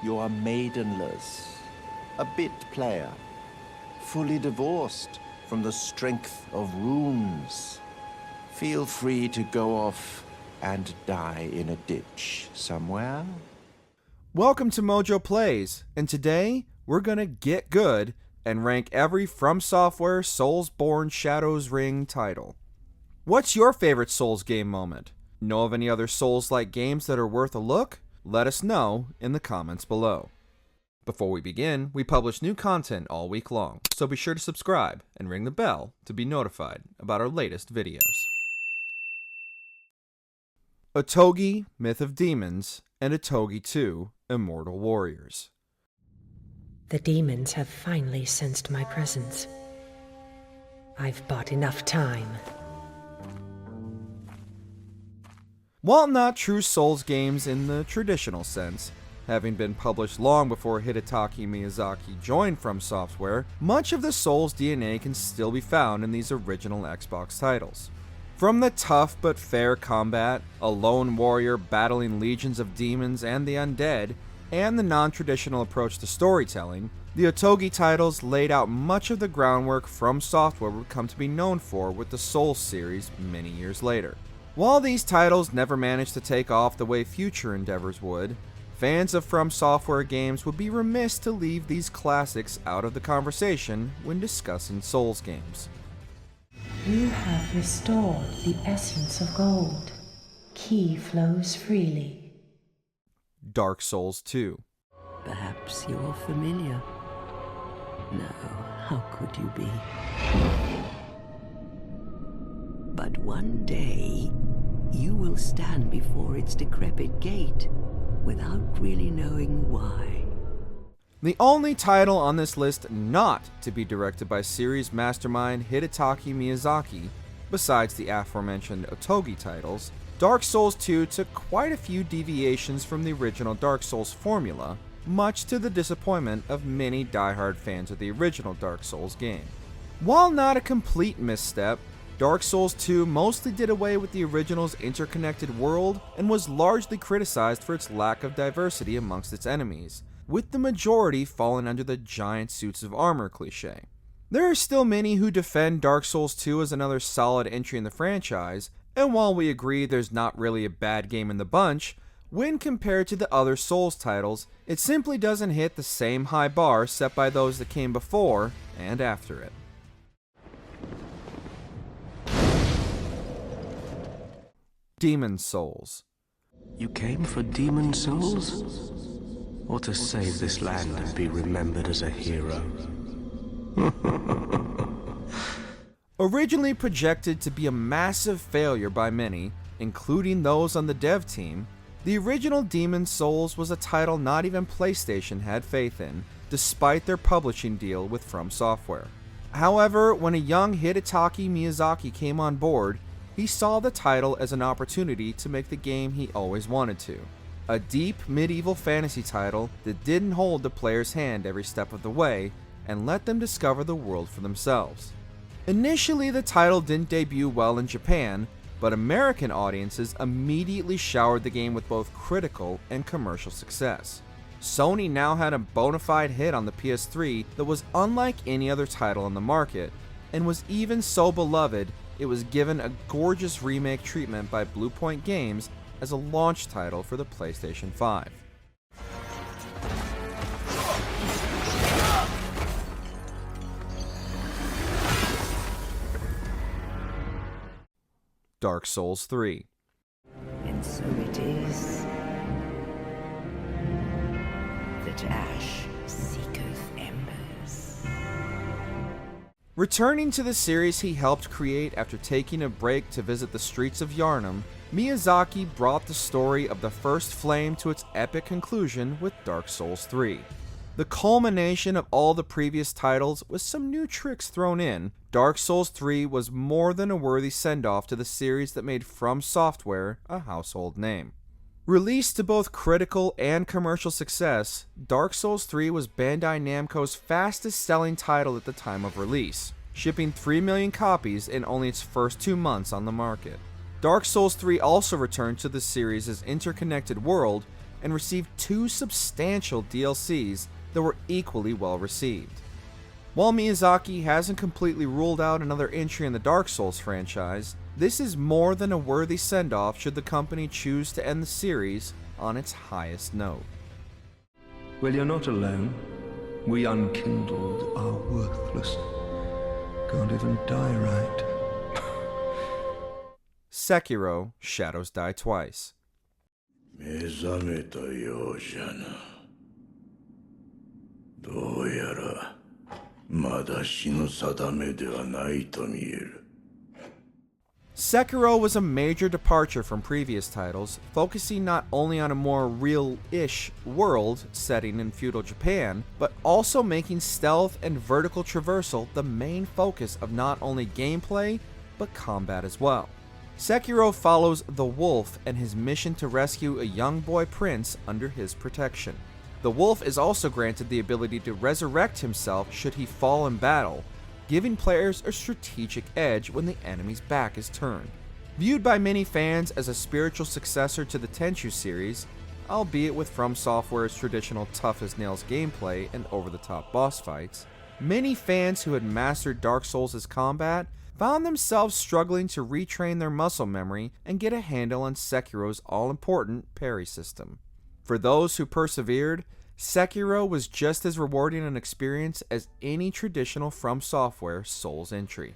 you are maidenless, a bit player, fully divorced from the strength of runes. Feel free to go off and die in a ditch somewhere. Welcome to MojoPlays, and today we're gonna get good and rank every FromSoftware Souls-Borne-Shadows-Ring title. What's your favorite Souls game moment? Know of any other Souls-like games that are worth a look? Let us know in the comments below. Before we begin, we publish new content all week long, so be sure to subscribe and ring the bell to be notified about our latest videos. Otogi, Myth of Demons, and Otogi 2, Immortal Warriors. The demons have finally sensed my presence. I've bought enough time. While not true Souls games in the traditional sense, having been published long before Hidetaka Miyazaki joined FromSoftware, much of the Souls DNA can still be found in these original Xbox titles. From the tough but fair combat, a lone warrior battling legions of demons and the undead, and the non-traditional approach to storytelling, the Otogi titles laid out much of the groundwork FromSoftware would come to be known for with the Souls series many years later. While these titles never managed to take off the way future endeavors would, fans of FromSoftware games would be remiss to leave these classics out of the conversation when discussing Souls games. You have restored the essence of gold. Ki flows freely. Dark Souls 2. Perhaps you're familiar. No, how could you be? But one day, you will stand before its decrepit gate without really knowing why. The only title on this list not to be directed by series mastermind Hidetaka Miyazaki, besides the aforementioned Otogi titles, Dark Souls 2 took quite a few deviations from the original Dark Souls formula, much to the disappointment of many diehard fans of the original Dark Souls game. While not a complete misstep, Dark Souls 2 mostly did away with the original's interconnected world and was largely criticized for its lack of diversity amongst its enemies, with the majority falling under the giant suits of armor cliché. There are still many who defend Dark Souls 2 as another solid entry in the franchise, and while we agree there's not really a bad game in the bunch, when compared to the other Souls titles, it simply doesn't hit the same high bar set by those that came before and after it. Demon Souls. You came for Demon Souls? Or to save this land and be remembered as a hero? Originally projected to be a massive failure by many, including those on the dev team, the original Demon Souls was a title not even PlayStation had faith in, despite their publishing deal with FromSoftware. However, when a young Hidetaka Miyazaki came on board, he saw the title as an opportunity to make the game he always wanted to. A deep medieval fantasy title that didn't hold the player's hand every step of the way and let them discover the world for themselves. Initially, the title didn't debut well in Japan, but American audiences immediately showered the game with both critical and commercial success. Sony now had a bona fide hit on the PS3 that was unlike any other title on the market, and was even so beloved it was given a gorgeous remake treatment by Bluepoint Games as a launch title for the PlayStation 5. Dark Souls 3. And so it is that ash seeketh embers. Returning to the series he helped create after taking a break to visit the streets of Yharnam, Miyazaki brought the story of the first flame to its epic conclusion with Dark Souls 3. The culmination of all the previous titles with some new tricks thrown in, Dark Souls 3 was more than a worthy send-off to the series that made FromSoftware a household name. Released to both critical and commercial success, Dark Souls 3 was Bandai Namco's fastest-selling title at the time of release, shipping 3 million copies in only its first 2 months on the market. Dark Souls 3 also returned to the series' interconnected world, and received 2 substantial DLCs that were equally well received. While Miyazaki hasn't completely ruled out another entry in the Dark Souls franchise, this is more than a worthy send-off should the company choose to end the series on its highest note. Well, you're not alone. We unkindled are worthless. Can't even die right. Sekiro: Shadows Die Twice. 目覚めたようじゃな。どうやらまだ死の定めではないと見える。 Sekiro was a major departure from previous titles, focusing not only on a more real-ish world setting in feudal Japan, but also making stealth and vertical traversal the main focus of not only gameplay, but combat as well. Sekiro follows the wolf and his mission to rescue a young boy prince under his protection. The wolf is also granted the ability to resurrect himself should he fall in battle, giving players a strategic edge when the enemy's back is turned. Viewed by many fans as a spiritual successor to the Tenchu series, albeit with FromSoftware's traditional tough-as-nails gameplay and over-the-top boss fights, many fans who had mastered Dark Souls' combat found themselves struggling to retrain their muscle memory and get a handle on Sekiro's all-important parry system. For those who persevered, Sekiro was just as rewarding an experience as any traditional FromSoftware Souls entry.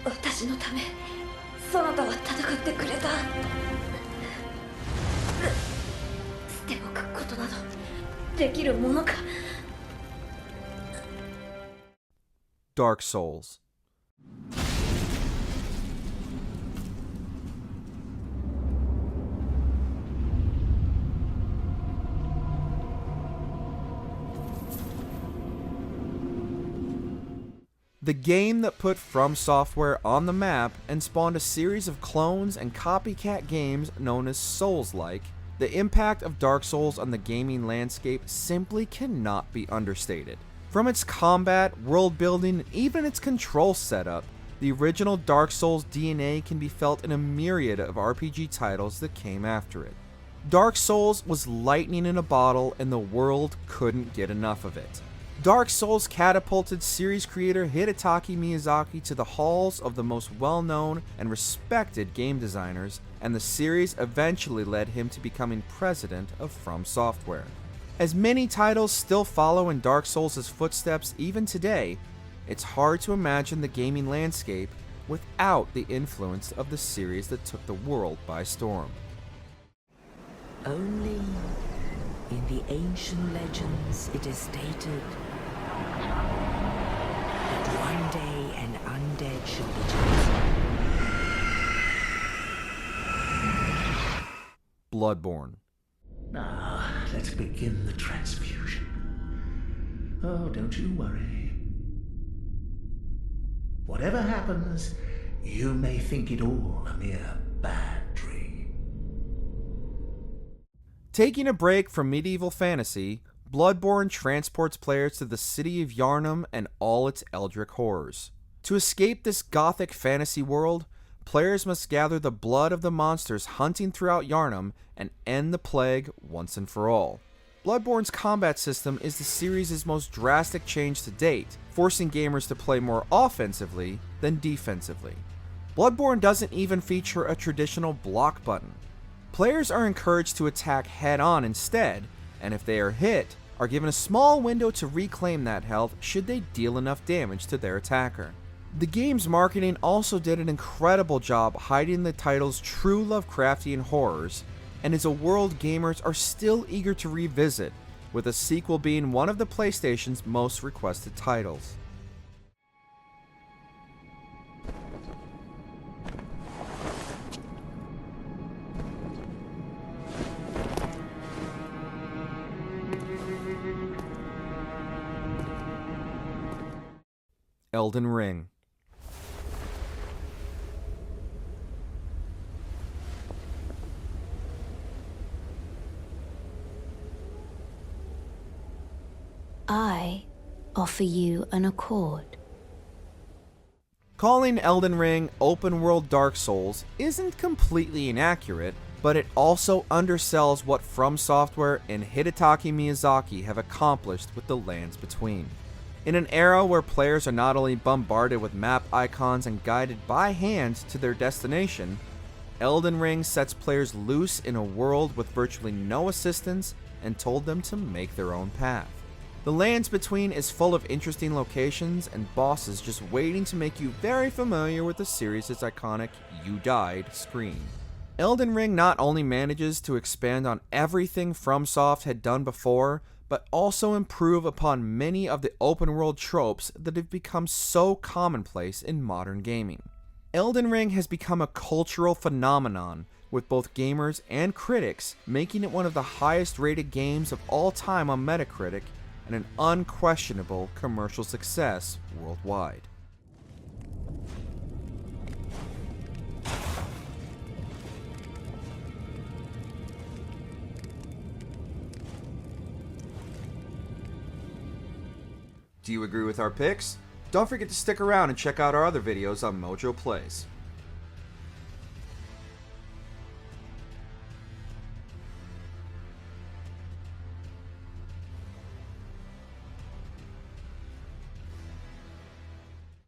私のため、そなたは戦ってくれた。捨ておくことなどできるものか。Dark Souls. The game that put FromSoftware on the map and spawned a series of clones and copycat games known as Souls-like, the impact of Dark Souls on the gaming landscape simply cannot be understated. From its combat, world building, and even its control setup, the original Dark Souls DNA can be felt in a myriad of RPG titles that came after it. Dark Souls was lightning in a bottle and the world couldn't get enough of it. Dark Souls catapulted series creator Hidetaka Miyazaki to the halls of the most well-known and respected game designers, and the series eventually led him to becoming president of FromSoftware. As many titles still follow in Dark Souls' footsteps even today, it's hard to imagine the gaming landscape without the influence of the series that took the world by storm. Only in the ancient legends it is stated that one day an undead shall be chosen. Bloodborne. Now, let's begin the transfusion. Oh, don't you worry. Whatever happens, you may think it all a mere bad dream. Taking a break from medieval fantasy, Bloodborne transports players to the city of Yharnam and all its eldritch horrors. To escape this gothic fantasy world, players must gather the blood of the monsters hunting throughout Yharnam and end the plague once and for all. Bloodborne's combat system is the series' most drastic change to date, forcing gamers to play more offensively than defensively. Bloodborne doesn't even feature a traditional block button. Players are encouraged to attack head-on instead, and if they are hit, are given a small window to reclaim that health should they deal enough damage to their attacker. The game's marketing also did an incredible job hiding the title's true Lovecraftian horrors, and is a world gamers are still eager to revisit, with a sequel being one of the PlayStation's most requested titles. Elden Ring. I offer you an accord. Calling Elden Ring open-world Dark Souls isn't completely inaccurate, but it also undersells what FromSoftware and Hidetaka Miyazaki have accomplished with the Lands Between. In an era where players are not only bombarded with map icons and guided by hand to their destination, Elden Ring sets players loose in a world with virtually no assistance and told them to make their own path. The Lands Between is full of interesting locations and bosses just waiting to make you very familiar with the series' iconic "You Died" screen. Elden Ring not only manages to expand on everything FromSoft had done before, but also improve upon many of the open world tropes that have become so commonplace in modern gaming. Elden Ring has become a cultural phenomenon, with both gamers and critics making it one of the highest rated games of all time on Metacritic and an unquestionable commercial success worldwide. Do you agree with our picks? Don't forget to stick around and check out our other videos on MojoPlays.